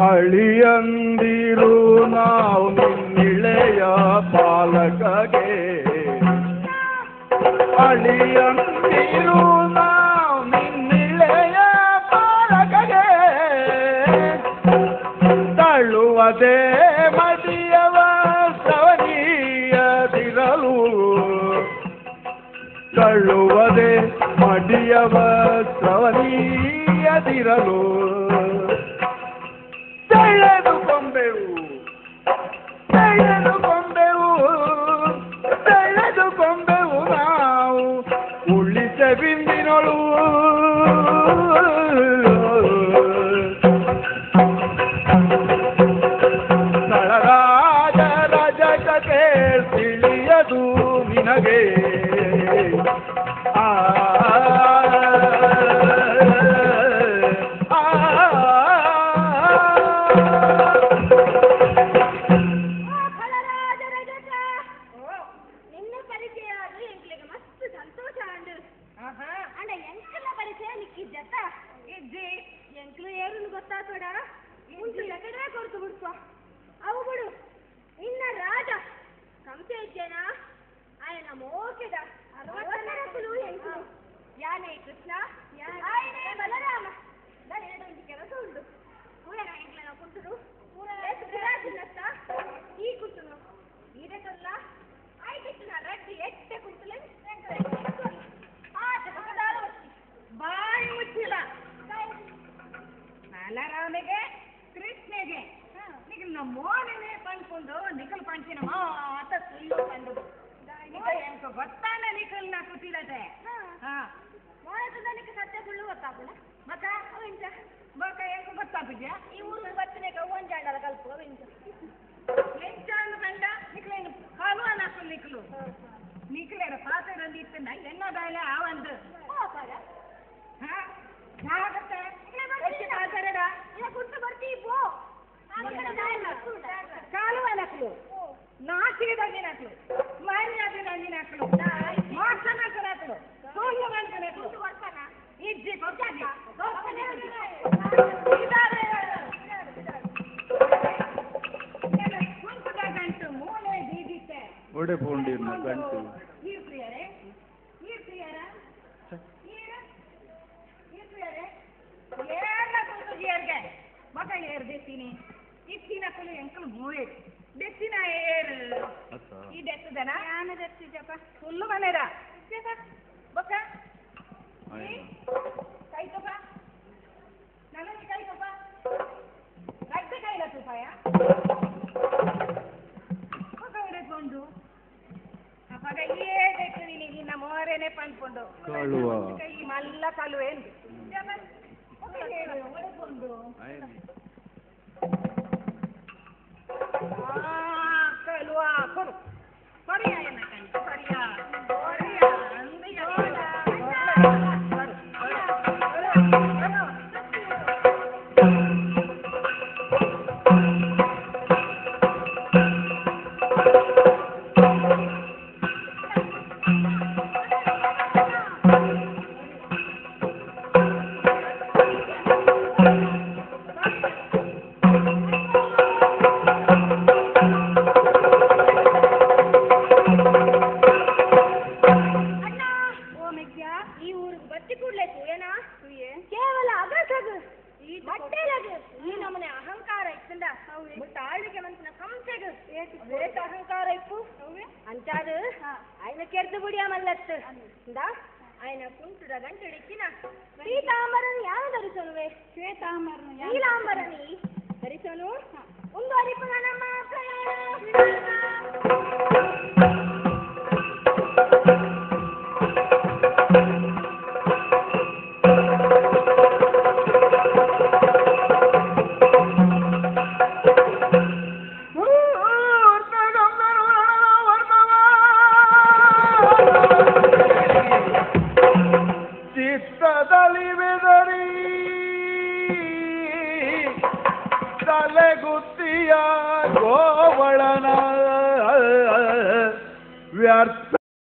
ಅಳಿಯಂದಿರು ನಾವು ನಿನ್ನಿಳೆಯ ಪಾಲಕಗೆ, ಅಳಿಯಂದಿರು ನಾವು ನಿನ್ನಿಳೆಯ ಪಾಲಕಗೆ, ತಳ್ಳುವುದೇ ಮಡಿಯವ ಸವನೀಯದಿರಲು, ತಳ್ಳುವುದೇ ಮಡಿಯವ ಶ್ರವಣೀಯದಿರಲು, ತೆಳೆದುಕೊಂಡೆವು ತೆಳೆದುಕೊಂಡೆವು ನಾವು ಉಳಿಸ ಬಿಂದಿನೊಳು, ನಳರಾಜ ರಜಕತೆ ತಿಳಿಯದು ನಿನಗೆ, ಬಲರಾಮಿಗೆ ಕೃಷ್ಣಗೆ ನಿಖಿಲ್ ಮೋನೇ ಪಂಡ್ಕೊಂಡು ನಿಖಿಲ್ ಪಂಚಿನ ಮಾತ ಸುಳ್ಳು ಕಂಡು ಎಂಕ ಗೊತ್ತಾನೆ ನಿಖಿಲ್ ನಾ ಕುಟ್ಟಿರತೆ ಮೋನಕ್ಕೆ ಸತ್ಯ ಸುಳ್ಳು ಗೊತ್ತಾಪುನ ಮಕ್ಕ ಅವೆಂಚ ಬಕ ಎಂಕ ಗೊತ್ತಾಪಿದ್ಯಾ ಈ ಊರು ಬತ್ತನೆ ಒಂಜಾಂಡಲ ಕಲ್ಪ ಅವೆಂಚ ಎಂಚಾಂದು ಕಂಡ ನಿಖಿಲೇನು ಕಾಲು ನಾಕು ನಿಖಿಲು ನಿಖಿಲೇರ ಪಾತ್ರೆಯಲ್ಲಿ ಇತ್ತಂದ ಎನ್ನ ಬೇಲೆ ಆವಂದು ಜಾಗತ್ತೆ ಕುಟ್ಟು ಬರ್ತೀವಿ ಪೋ ಕಾಲುವ ನಕಲು ನಾಚಿಗೆ ನಕಲು ಮಾರಿನಾದ ನಕಲು ಮಾಸನಕ ನಕಲು ಸೋಲು ಗಂಟ ನಕಲು ಇಜ್ಜಿ ಕೊಟ್ಟಾಗಿ ಕುಂಟದ ಗಂಟು ಮೂಲೆ ಬೀದಿತ್ತೆ ಒಡೆ ಪೋಂಡಿರ್ನ ಗಂಟು ಈರ್ಪ್ರಿಯರೇ ಈರ್ಪ್ರಿಯರ ಈರ್ಪ್ರಿಯರೇ ಏನ ಕುಂಟುಜಿಯರ್ಗೆ ಮಗ ಏರ್ ದೆತ್ತಿನಿ ಇತ್ತಿನ ಕುಲು ಎಂಕಲು ಮೂಳೆ ದೆತ್ತಿನ ಏರ್ ಈ ದೆತ್ತದನ ಯಾನ ದೆತ್ತಿಜಪ್ಪ ಫುಲ್ಲು ಮನೆರ ಬೊಕ್ಕ ಕೈ ತಪ್ಪ ನನಗೆ ಕೈ ತಪ್ಪ ರಕ್ತ ಕೈಲ ತುಪಾಯ ಮಗ ಹಿಡಿಕೊಂಡು ಅವಾಗ ಏ ದೆತ್ತು ನಿನಗೆ ಇನ್ನ ಮೋರೇನೆ ಪಂಡ್ಕೊಂಡು ಕೈ ಮಲ್ಲ ಕಲುವೆ ಎಂದು ಹೊಡೆಕೊಂಡು ಕಲುವ ಕೊಡು ಕೊರಿಯ ಎನ್ನ ಕಂಡು ಕೊರಿಯ ಕೊರಿಯ ಅಂದಿಯ ఆయన కుంటుడ గంటడిక్కిన పీతాంబరని యాన ధరిసనువే శ్వేతాంబరని నీలాంబరని ధరిసను ఉంగరిపనమ్మ ಇಷ್ಟದಲ್ಲಿ ಬೆದರಿ ತಲೆಗುತ್ತಿಯ ಗೋವಳನ ವ್ಯರ್ಥ